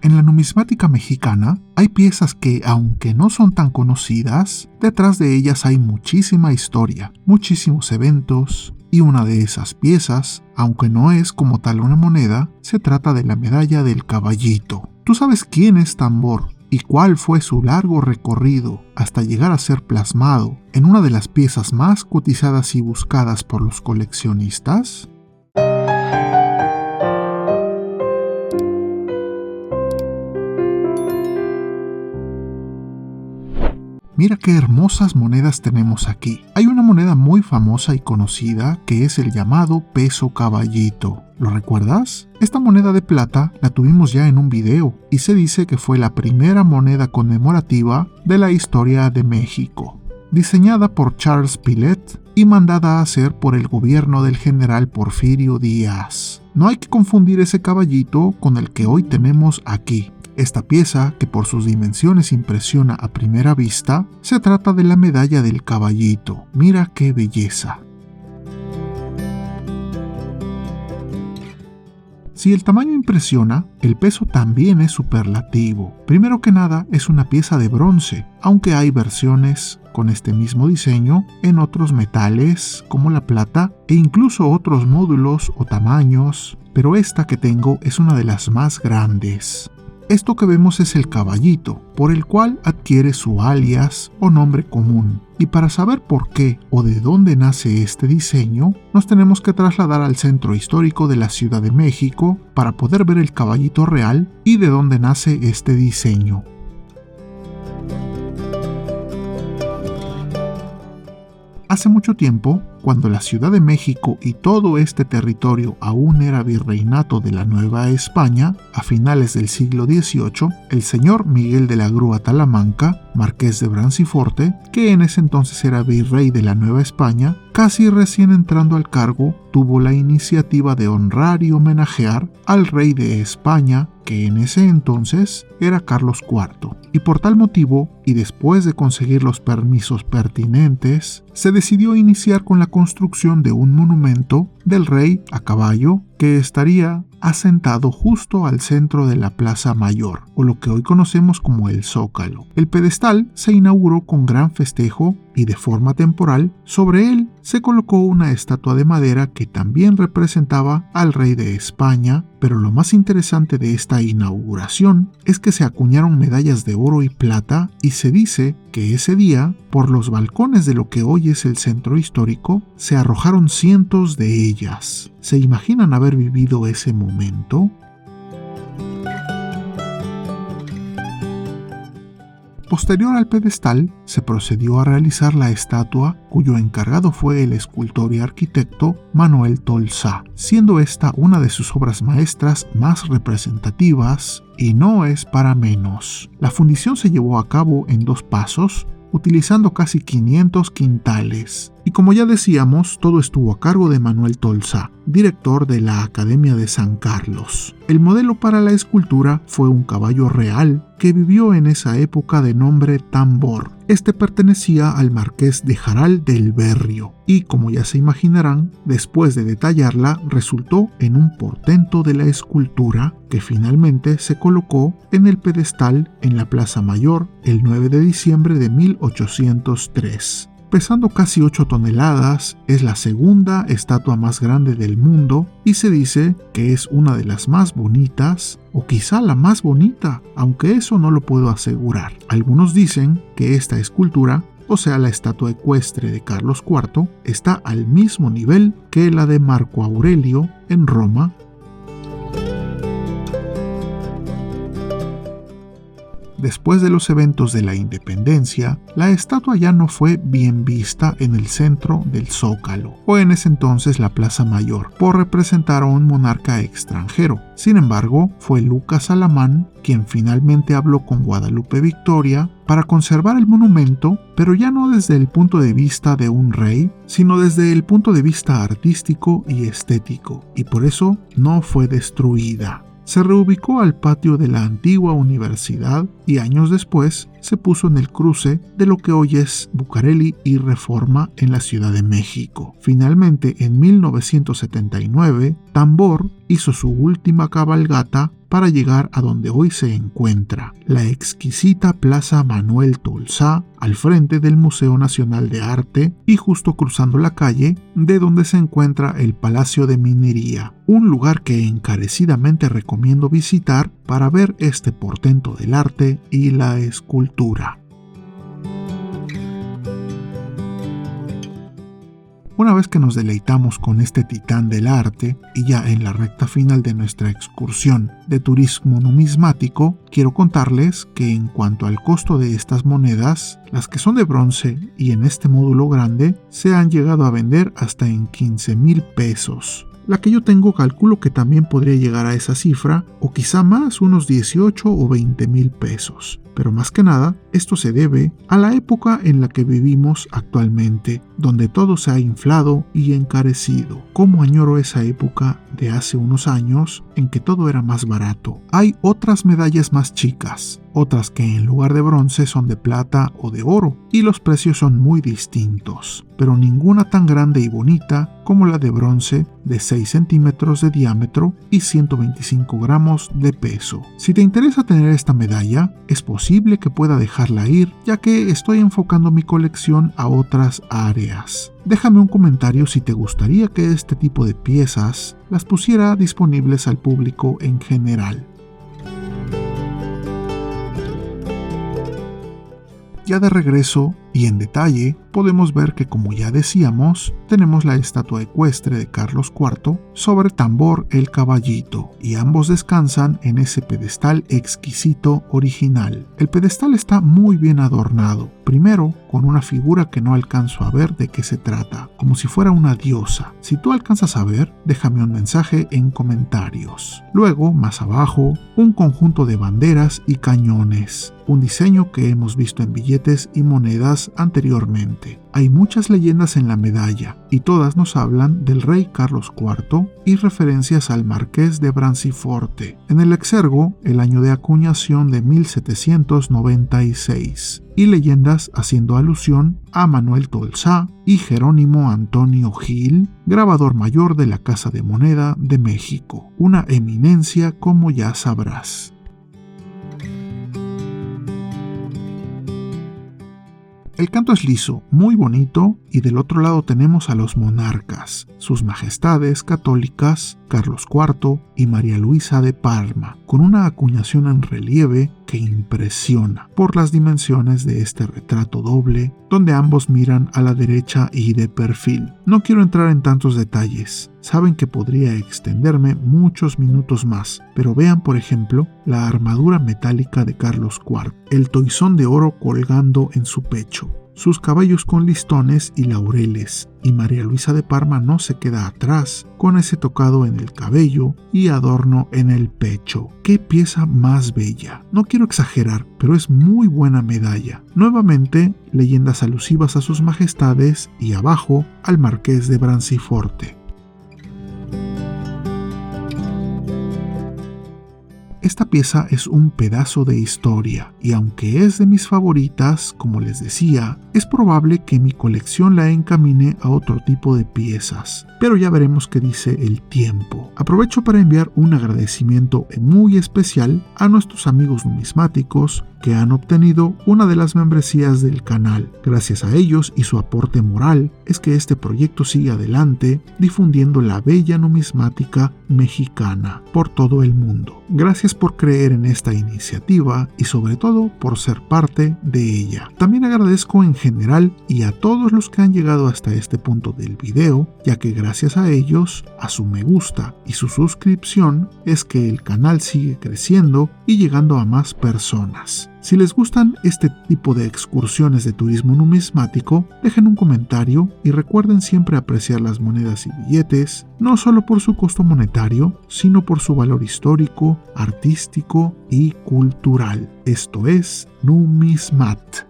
En la numismática mexicana hay piezas que, aunque no son tan conocidas, detrás de ellas hay muchísima historia, muchísimos eventos, y una de esas piezas, aunque no es como tal una moneda, se trata de la medalla del caballito. ¿Tú sabes quién es Tambor y cuál fue su largo recorrido hasta llegar a ser plasmado en una de las piezas más cotizadas y buscadas por los coleccionistas? Mira qué hermosas monedas tenemos aquí. Hay una moneda muy famosa y conocida que es el llamado peso caballito. ¿Lo recuerdas? Esta moneda de plata la tuvimos ya en un video y se dice que fue la primera moneda conmemorativa de la historia de México. Diseñada por Charles Pillet y mandada a hacer por el gobierno del general Porfirio Díaz. No hay que confundir ese caballito con el que hoy tenemos aquí. Esta pieza, que por sus dimensiones impresiona a primera vista, se trata de la medalla del caballito. Mira qué belleza. Si el tamaño impresiona, el peso también es superlativo. Primero que nada, es una pieza de bronce, aunque hay versiones con este mismo diseño en otros metales como la plata e incluso otros módulos o tamaños, pero esta que tengo es una de las más grandes. Esto que vemos es el caballito, por el cual adquiere su alias o nombre común. Y para saber por qué o de dónde nace este diseño, nos tenemos que trasladar al centro histórico de la Ciudad de México para poder ver el caballito real y de dónde nace este diseño. Hace mucho tiempo, cuando la Ciudad de México y todo este territorio aún era virreinato de la Nueva España, a finales del siglo XVIII, el señor Miguel de la Grúa Talamanca, marqués de Branciforte, que en ese entonces era virrey de la Nueva España, casi recién entrando al cargo, tuvo la iniciativa de honrar y homenajear al rey de España, que en ese entonces era Carlos IV. Y por tal motivo, y después de conseguir los permisos pertinentes, se decidió iniciar con la construcción de un monumento del rey a caballo que estaría asentado justo al centro de la Plaza Mayor, o lo que hoy conocemos como el Zócalo. El pedestal se inauguró con gran festejo y de forma temporal, sobre él se colocó una estatua de madera que también representaba al rey de España, pero lo más interesante de esta inauguración es que se acuñaron medallas de oro y plata y se dice que ese día, por los balcones de lo que hoy es el centro histórico, se arrojaron cientos de ellas. ¿Se imaginan haber vivido ese momento? Posterior al pedestal, se procedió a realizar la estatua, cuyo encargado fue el escultor y arquitecto Manuel Tolsá, siendo esta una de sus obras maestras más representativas, y no es para menos. La fundición se llevó a cabo en 2 pasos, utilizando casi 500 quintales. Y como ya decíamos, todo estuvo a cargo de Manuel Tolsá, director de la Academia de San Carlos. El modelo para la escultura fue un caballo real que vivió en esa época de nombre Tambor. Este pertenecía al marqués de Jaral del Berrio y, como ya se imaginarán, después de detallarla, resultó en un portento de la escultura que finalmente se colocó en el pedestal en la Plaza Mayor el 9 de diciembre de 1803. Pesando casi 8 toneladas, es la segunda estatua más grande del mundo y se dice que es una de las más bonitas o quizá la más bonita, aunque eso no lo puedo asegurar. Algunos dicen que esta escultura, o sea la estatua ecuestre de Carlos IV, está al mismo nivel que la de Marco Aurelio en Roma. Después de los eventos de la independencia, la estatua ya no fue bien vista en el centro del Zócalo, o en ese entonces la Plaza Mayor, por representar a un monarca extranjero. Sin embargo, fue Lucas Alamán quien finalmente habló con Guadalupe Victoria para conservar el monumento, pero ya no desde el punto de vista de un rey, sino desde el punto de vista artístico y estético, y por eso no fue destruida. Se reubicó al patio de la antigua universidad y años después se puso en el cruce de lo que hoy es Bucareli y Reforma en la Ciudad de México. Finalmente, en 1979, Tambor hizo su última cabalgata para llegar a donde hoy se encuentra, la exquisita Plaza Manuel Tolsá, al frente del Museo Nacional de Arte y justo cruzando la calle de donde se encuentra el Palacio de Minería, un lugar que encarecidamente recomiendo visitar para ver este portento del arte y la escultura. Una vez que nos deleitamos con este titán del arte y ya en la recta final de nuestra excursión de turismo numismático, quiero contarles que en cuanto al costo de estas monedas, las que son de bronce y en este módulo grande se han llegado a vender hasta en 15,000 pesos. La que yo tengo calculo que también podría llegar a esa cifra o quizá más, unos 18 o 20,000 pesos. Pero más que nada, esto se debe a la época en la que vivimos actualmente, donde todo se ha inflado y encarecido. ¿Cómo añoro esa época de hace unos años en que todo era más barato? Hay otras medallas más chicas, otras que en lugar de bronce son de plata o de oro, y los precios son muy distintos, pero ninguna tan grande y bonita como la de bronce de 6 centímetros de diámetro y 125 gramos de peso. Si te interesa tener esta medalla, es posible que pueda dejarla ir, ya que estoy enfocando mi colección a otras áreas. Déjame un comentario si te gustaría que este tipo de piezas las pusiera disponibles al público en general. Ya de regreso y en detalle, podemos ver que, como ya decíamos, tenemos la estatua ecuestre de Carlos IV sobre tambor el caballito, y ambos descansan en ese pedestal exquisito original. El pedestal está muy bien adornado, primero con una figura que no alcanzo a ver de qué se trata, como si fuera una diosa. Si tú alcanzas a ver, déjame un mensaje en comentarios. Luego, más abajo, un conjunto de banderas y cañones, un diseño que hemos visto en billetes y monedas anteriormente. Hay muchas leyendas en la medalla y todas nos hablan del rey Carlos IV y referencias al marqués de Branciforte. En el exergo, el año de acuñación de 1796 y leyendas haciendo alusión a Manuel Tolsá y Jerónimo Antonio Gil, grabador mayor de la Casa de Moneda de México, una eminencia como ya sabrás. El canto es liso, muy bonito, y del otro lado tenemos a los monarcas, sus majestades católicas, Carlos IV y María Luisa de Parma, con una acuñación en relieve que impresiona por las dimensiones de este retrato doble, donde ambos miran a la derecha y de perfil. No quiero entrar en tantos detalles, saben que podría extenderme muchos minutos más, pero vean por ejemplo la armadura metálica de Carlos IV, el toisón de oro colgando en su pecho, sus caballos con listones y laureles, y María Luisa de Parma no se queda atrás, con ese tocado en el cabello y adorno en el pecho. ¡Qué pieza más bella! No quiero exagerar, pero es muy buena medalla. Nuevamente, leyendas alusivas a sus majestades y abajo al marqués de Branciforte. Esta pieza es un pedazo de historia, y aunque es de mis favoritas, como les decía, es probable que mi colección la encamine a otro tipo de piezas, pero ya veremos qué dice el tiempo. Aprovecho para enviar un agradecimiento muy especial a nuestros amigos numismáticos que han obtenido una de las membresías del canal. Gracias a ellos y su aporte moral es que este proyecto sigue adelante difundiendo la bella numismática mexicana por todo el mundo. Gracias por creer en esta iniciativa y sobre todo por ser parte de ella. También agradezco en general y a todos los que han llegado hasta este punto del video, ya que gracias a ellos, a su me gusta y su suscripción es que el canal sigue creciendo y llegando a más personas. Si les gustan este tipo de excursiones de turismo numismático, dejen un comentario y recuerden siempre apreciar las monedas y billetes, no solo por su costo monetario, sino por su valor histórico, artístico y cultural. Esto es Numismat.